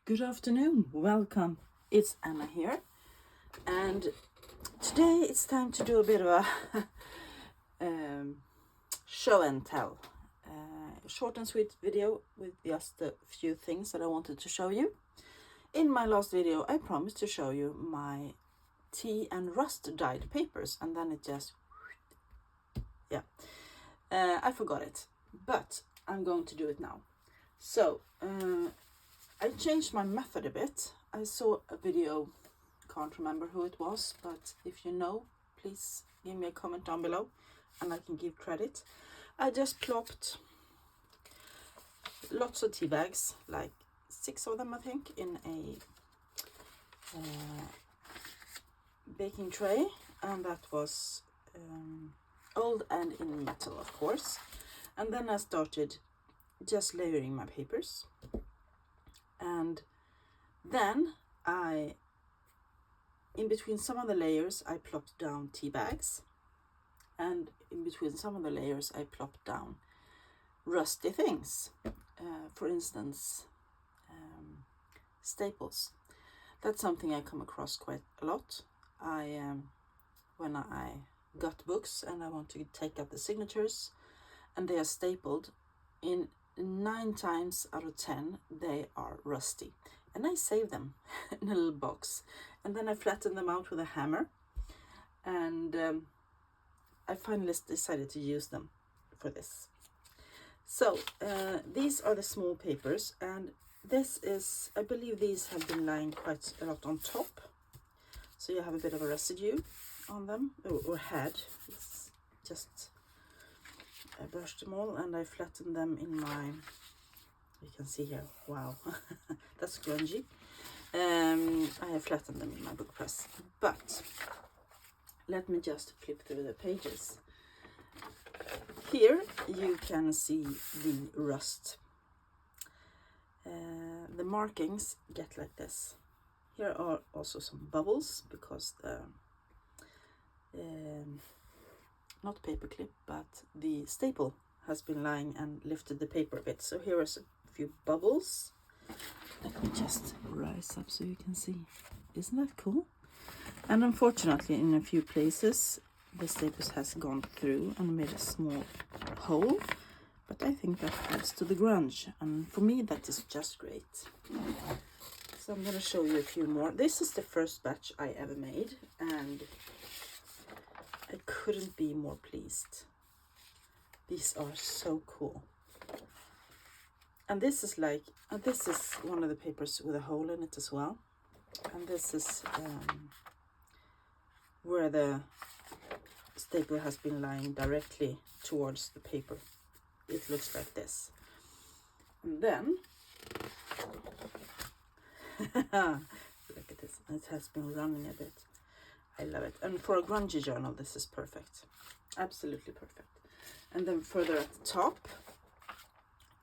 Good afternoon, welcome. It's Anna here, and today it's time to do a bit of a show and tell. Short and sweet video with just a few things that I wanted to show you. In my last video, I promised to show you my tea and rust dyed papers, and then it just, I forgot it, but I'm going to do it now. So, I changed my method a bit. I saw a video, can't remember who it was, but if you know, please give me a comment down below and I can give credit. I just plopped lots of tea bags, like 6 of them I think, in a baking tray, and that was old and in metal, of course. And then I started just layering my papers. And then in between some of the layers, I plopped down tea bags. And in between some of the layers, I plopped down rusty things. For instance, staples. That's something I come across quite a lot. When I got books and I want to take out the signatures and they are stapled, in 9 times out of 10 they are rusty, and I save them in a little box, and then I flatten them out with a hammer, and I finally decided to use them for this. So these are the small papers, and this is, I believe these have been lying quite a lot on top, so you have a bit of a residue on them, or had. It's just, I brushed them all and I flattened them in my, you can see here, wow, that's grungy. I have flattened them in my book press, but let me just flip through the pages. Here you can see the rust. The markings get like this. Here are also some bubbles because the not paperclip, but the staple has been lying and lifted the paper a bit. So here are a few bubbles. Let me just rise up so you can see. Isn't that cool? And unfortunately, in a few places, the staples has gone through and made a small hole. But I think that adds to the grunge. And for me, that is just great. So I'm going to show you a few more. This is the first batch I ever made, and I couldn't be more pleased. These are so cool. And this is like, this is one of the papers with a hole in it as well. And this is where the staple has been lying directly towards the paper. It looks like this. And then, look at this, it has been running a bit. I love it. And for a grungy journal, this is perfect. Absolutely perfect. And then further at the top,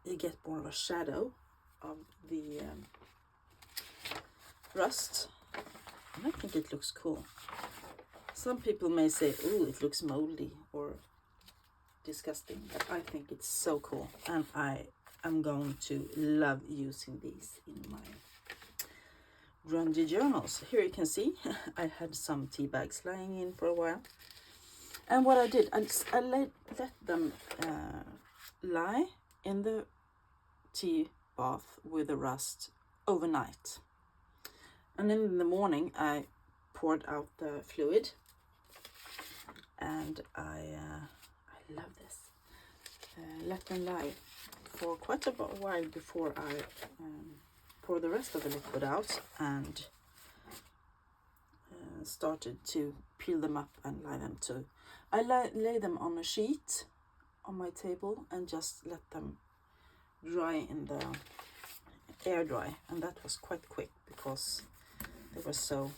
you get more of a shadow of the rust. And I think it looks cool. Some people may say, oh, it looks moldy or disgusting. But I think it's so cool. And I am going to love using these in my grungy journals. Here you can see I had some tea bags lying in for a while, and what I did, I let them lie in the tea bath with the rust overnight, and then in the morning I poured out the fluid, and I love this. Let them lie for quite a while before I pour the rest of the liquid out, and started to peel them up and lie them too. I lay them on a sheet on my table and just let them dry in the air dry, and that was quite quick because they were so,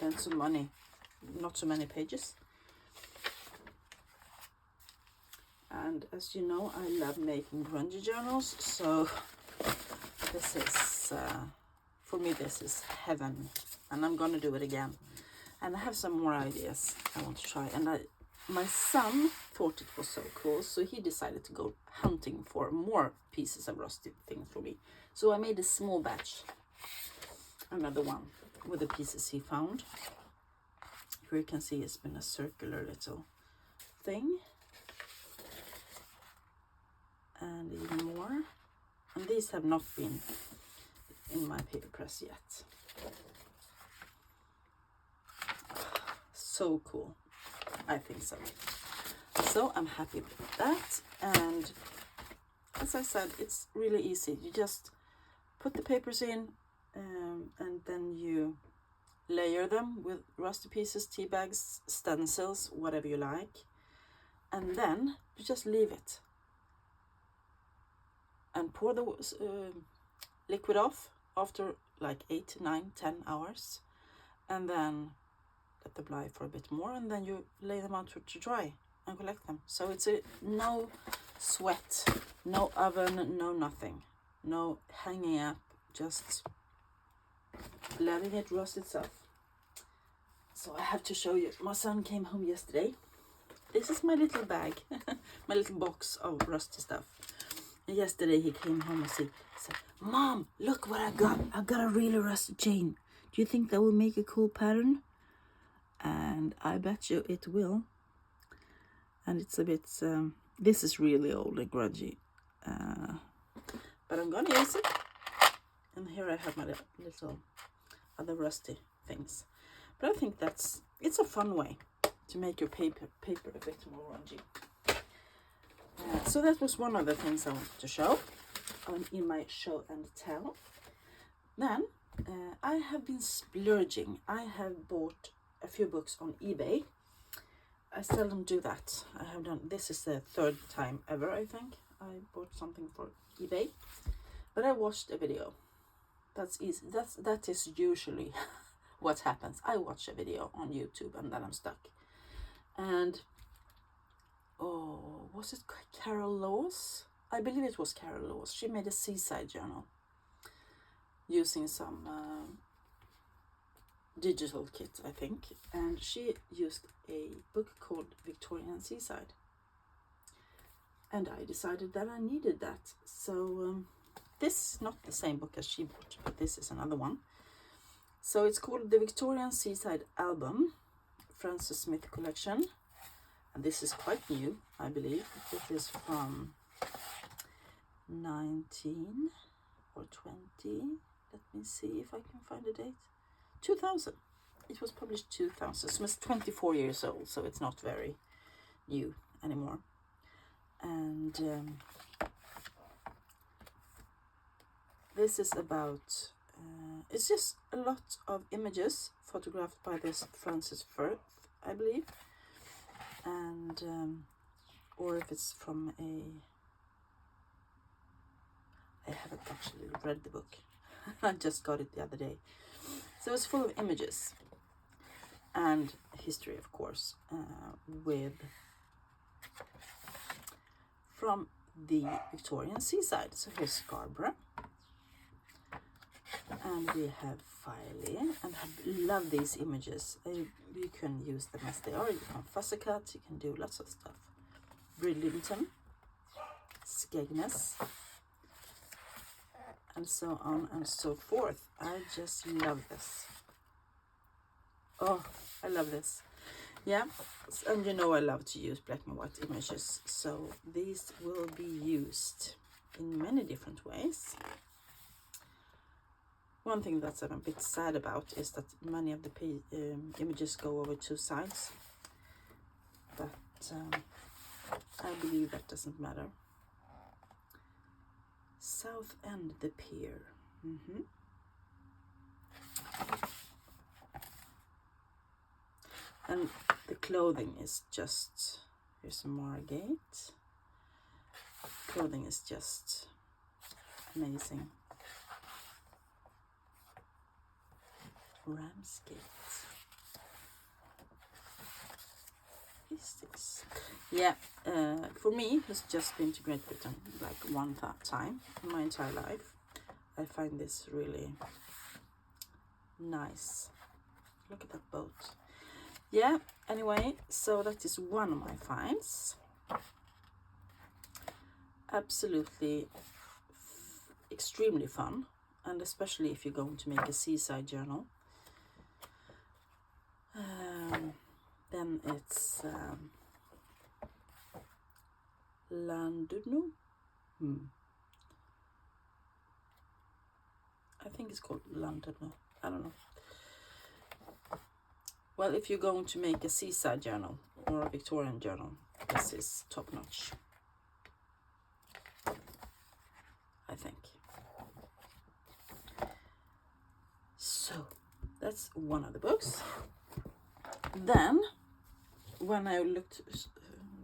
and not so many pages. And as you know, I love making grungy journals, so this is, for me, this is heaven, and I'm gonna do it again. And I have some more ideas I want to try, and my son thought it was so cool, so he decided to go hunting for more pieces of rusty things for me. So I made a small batch, another one with the pieces he found. Here you can see it's been a circular little thing, and even more. And these have not been in my paper press yet. So cool. I think so. So I'm happy with that. And as I said, it's really easy. You just put the papers in, and then you layer them with rusty pieces, tea bags, stencils, whatever you like. And then you just leave it. And pour the liquid off after like 8, 9, 10 hours. And then let them dry for a bit more. And then you lay them out to dry and collect them. So it's no sweat, no oven, no nothing. No hanging up, just letting it rust itself. So I have to show you. My son came home yesterday. This is my little bag, my little box of rusty stuff. And yesterday he came home and said, "Mom, look what I got. I got a really rusty chain. Do you think that will make a cool pattern?" And I bet you it will. And it's a bit, this is really old and grungy. But I'm gonna use it. And here I have my little other rusty things. But I think it's a fun way to make your paper a bit more grungy. So that was one of the things I wanted to show in my show and tell. Then I have been splurging. I have bought a few books on eBay. I seldom do that. I have done, this is the third time ever, I think, I bought something for eBay. But I watched a video. That's easy. That is usually what happens. I watch a video on YouTube and then I'm stuck. And was it Carol Laws? I believe it was Carol Laws. She made a seaside journal using some digital kit, I think. And she used a book called Victorian Seaside. And I decided that I needed that. So this is not the same book as she bought, but this is another one. So it's called the Victorian Seaside Album, Frances Smith collection. And this is quite new, I believe. It is from 19 or 20. Let me see if I can find a date. 2000. It was published 2000. So it's 24 years old, so it's not very new anymore. And this is about, it's just a lot of images photographed by this Frances Firth, I believe. And or if it's from I haven't actually read the book. I just got it the other day. So it's full of images and history, of course, from the Victorian seaside. So here's Scarborough, and we have Filey, and I love these images. You can use them as they are. You can fussy cut. You can do lots of stuff. Bridlington, Skegness, and so on and so forth. I just love this. Oh, I love this. Yeah, and you know I love to use black and white images, so these will be used in many different ways. One thing that I'm a bit sad about is that many of the images go over two sides, but I believe that doesn't matter. South End, the pier. And the clothing is just, here's a Margate. Clothing is just amazing. Ramsgate. What is this? Yeah, for me, it's just been to Great Britain like one time in my entire life. I find this really nice. Look at that boat. Yeah, anyway, so that is one of my finds. Absolutely extremely fun, and especially if you're going to make a seaside journal. Then it's Landudno. I think it's called Landudno. I don't know. Well, if you're going to make a seaside journal or a Victorian journal, this is top notch, I think. So that's one of the books. Then when I looked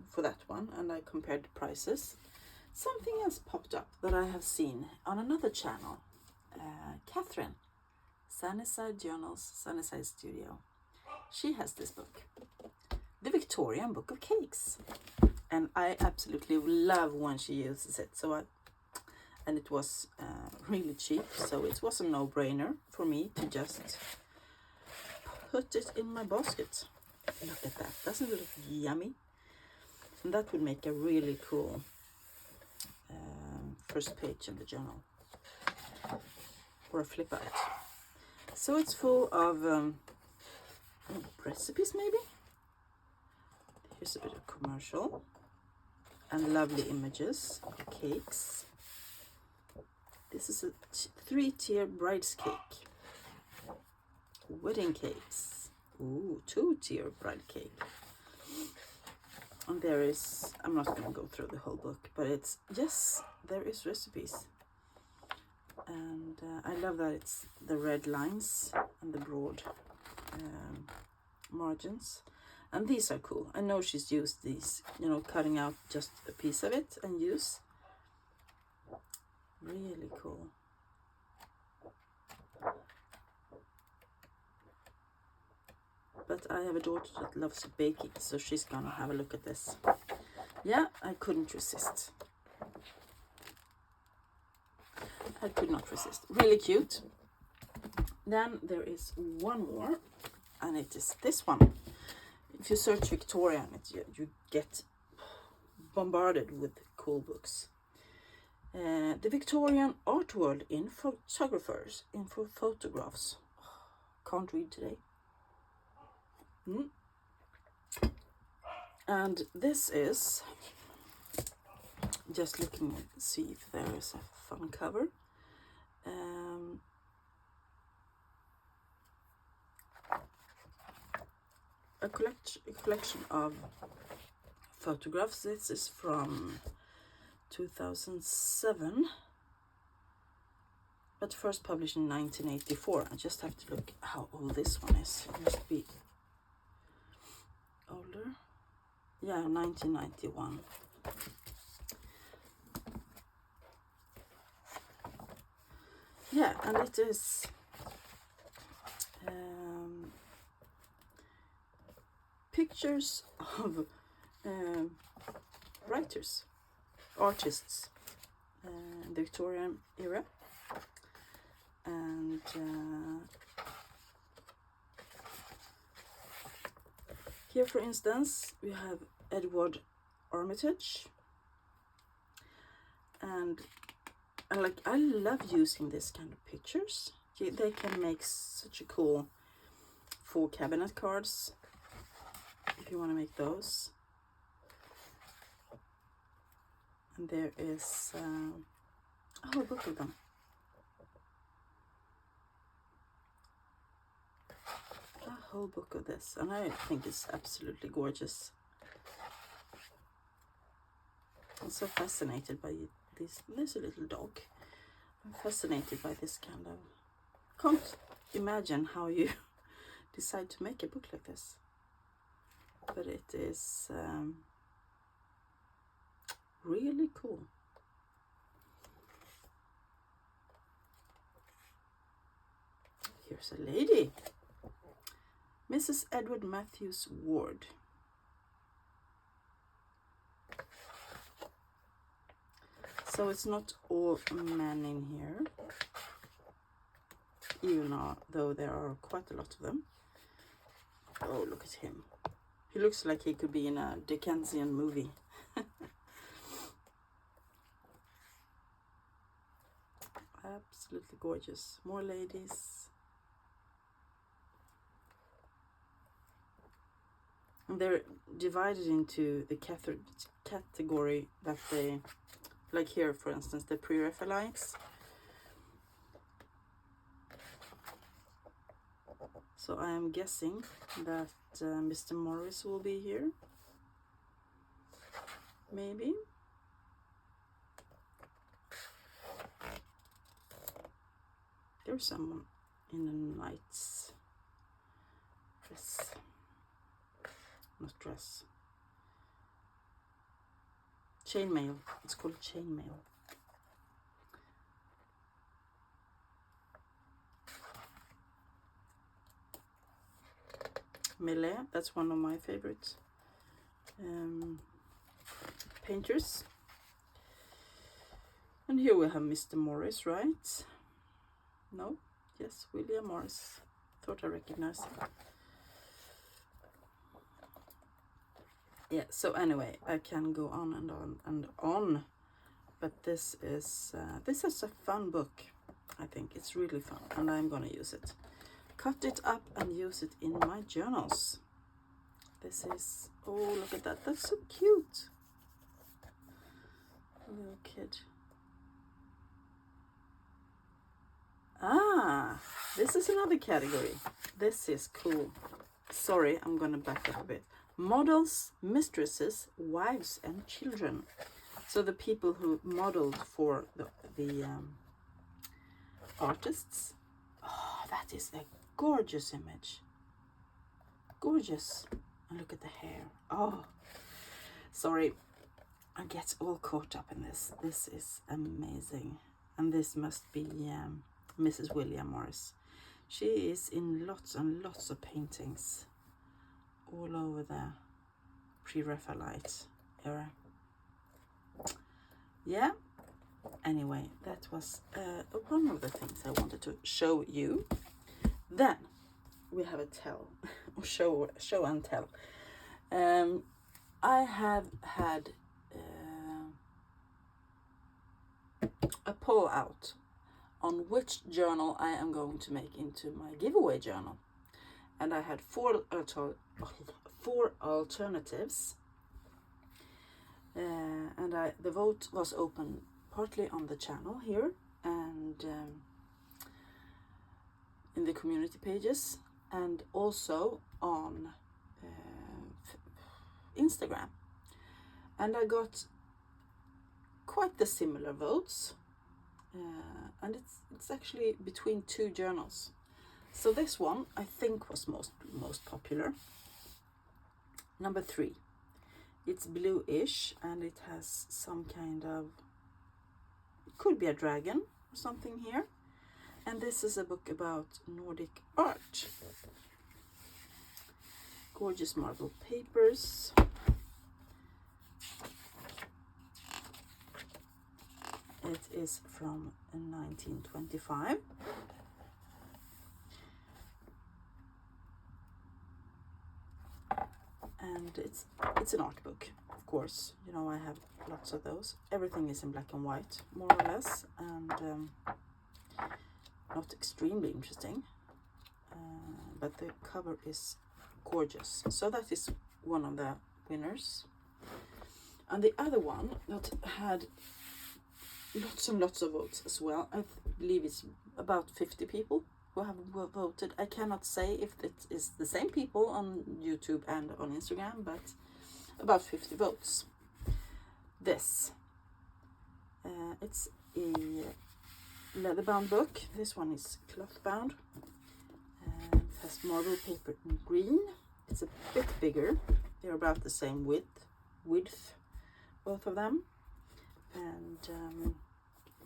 for that one and I compared the prices, something else popped up that I have seen on another channel. Catherine, Sunnyside Journals, Sunnyside Studio. She has this book, The Victorian Book of Cakes, and I absolutely love when she uses it. And it was really cheap, so it was a no-brainer for me to just put it in my basket. Look at that, doesn't it look yummy? And that would make a really cool first page in the journal, or a flip out. So it's full of recipes maybe. Here's a bit of commercial and lovely images of cakes. This is a 3-tier bride's cake. Wedding cakes. Ooh, 2-tier bride cake. And there is, I'm not going to go through the whole book, but it's, yes, there is recipes. And I love that it's the red lines and the broad margins. And these are cool. I know she's used these, you know, cutting out just a piece of it and use. Really cool. But I have a daughter that loves baking, so she's gonna have a look at this. Yeah, I couldn't resist. I could not resist. Really cute. Then there is one more, and it is this one. If you search Victorian, you get bombarded with cool books. The Victorian Art World in photographs. Can't read today. And this is, just looking to see if there is a fun cover. A collection of photographs. This is from 2007, but first published in 1984. I just have to look how old this one is. It must be older. Yeah, 1991. Yeah, and it is pictures of writers, artists, the Victorian era. And here, for instance, we have Edward Armitage, and I love using this kind of pictures. They can make such a cool 4 cabinet cards if you want to make those. And there is a whole book of them. A whole book of this, and I think it's absolutely gorgeous. I'm so fascinated by this. There's a little dog. I'm fascinated by this kind of. Can't imagine how you decide to make a book like this, but it is really cool. Here's a lady, Mrs. Edward Matthews Ward. So it's not all men in here, even though there are quite a lot of them. Oh, look at him. He looks like he could be in a Dickensian movie. Absolutely gorgeous. More ladies. And they're divided into the category that they, like here for instance, the pre-Raphaelites. So I am guessing that Mr. Morris will be here. Maybe. There's someone in a knight's dress. Not dress. Chainmail. It's called chainmail. Millet, that's one of my favorite painters. And here we have Mr. Morris, right? No? Yes, William Morris. Thought I recognized him. Yeah, so anyway, I can go on and on and on. But this is a fun book. I think it's really fun, and I'm gonna use it. Cut it up and use it in my journals. This is, oh, look at that. That's so cute. A little kid. Ah, this is another category. This is cool. Sorry, I'm gonna back up a bit. Models, mistresses, wives, and children. So the people who modeled for the artists. Oh, that is a gorgeous image. Gorgeous. And look at the hair. Oh, sorry. I get all caught up in this. This is amazing. And this must be Mrs. William Morris. She is in lots and lots of paintings all over the pre-Raphaelite era. Yeah. Anyway, that was one of the things I wanted to show you. Then we have a tell, show and tell. I have had a poll out on which journal I am going to make into my giveaway journal, and I had four alternatives, and the vote was open partly on the channel here and in the community pages, and also on Instagram, and I got quite the similar votes, and it's actually between two journals. So this one I think was most popular. Number 3. It's bluish and it has some kind of, it could be a dragon or something here. And this is a book about Nordic art. Gorgeous marble papers. It is from 1925. And it's an art book, of course. You know, I have lots of those. Everything is in black and white, more or less, and not extremely interesting. But the cover is gorgeous. So that is one of the winners. And the other one that had lots and lots of votes as well. I believe it's about 50 people who have voted. I cannot say if it is the same people on YouTube and on Instagram, but about 50 votes. This. It's a leather-bound book. This one is cloth-bound. It has marble paper in green. It's a bit bigger. They're about the same width, both of them. And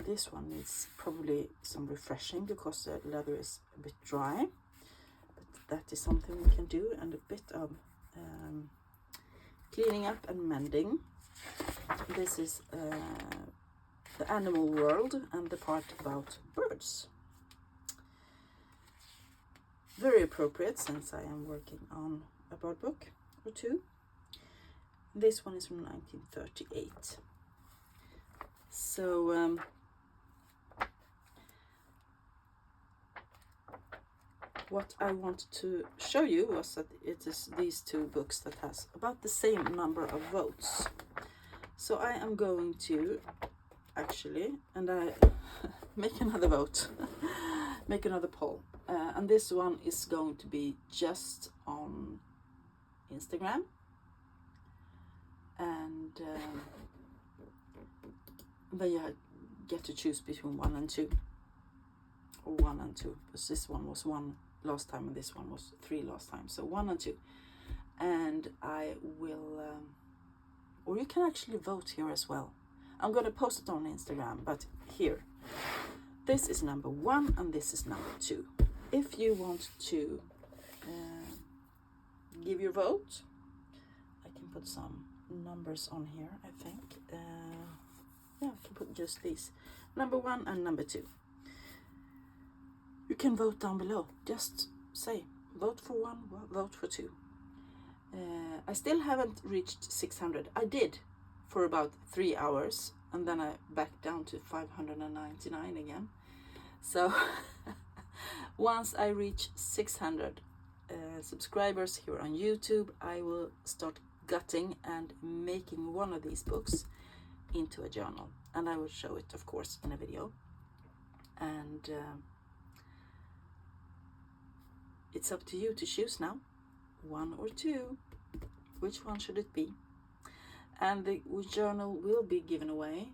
this one needs probably some refreshing because the leather is a bit dry. But that is something we can do, and a bit of cleaning up and mending. This is the animal world and the part about birds. very appropriate since I am working on a board book or two. This one is from 1938. So what I wanted to show you was that it is these two books that has about the same number of votes. So I am going to actually, and I make another vote, make another poll. And this one is going to be just on Instagram. And then you get to choose between 1 and 2. Or 1 and 2. Because this one was 1 last time and this one was 3 last time. So 1 and 2. And I will, or you can actually vote here as well. I'm going to post it on Instagram, but here. This is number 1 and this is number 2. If you want to give your vote, I can put some numbers on here, I think. Yeah, I can put just these. Number 1 and number 2. You can vote down below. Just say, vote for 1, vote for 2. I still haven't reached 600. I did for about 3 hours, and then I backed down to 599 again. So once I reach 600 subscribers here on YouTube, I will start gutting and making one of these books into a journal, and I will show it, of course, in a video. And it's up to you to choose now, 1 or 2. Which one should it be? And the journal will be given away,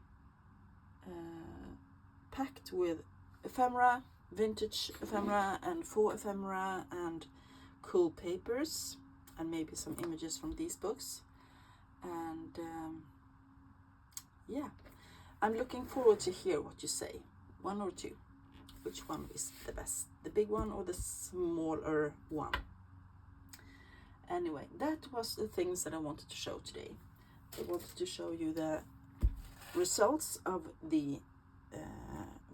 packed with ephemera, vintage ephemera and faux ephemera and cool papers, and maybe some images from these books. And yeah, I'm looking forward to hear what you say. 1 or 2. Which one is the best? The big one or the smaller one? Anyway, that was the things that I wanted to show today. I wanted to show you the results of the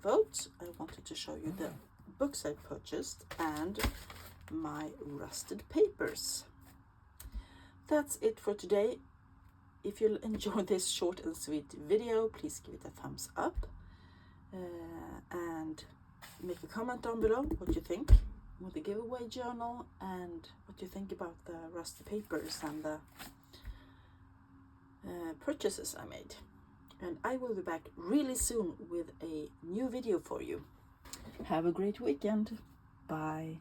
vote. I wanted to show you the books I purchased and my rusted papers. That's it for today. If you enjoyed this short and sweet video, please give it a thumbs up and make a comment down below what you think with the giveaway journal and what you think about the rusty papers and the purchases I made. And I will be back really soon with a new video for you. Have a great weekend. Bye.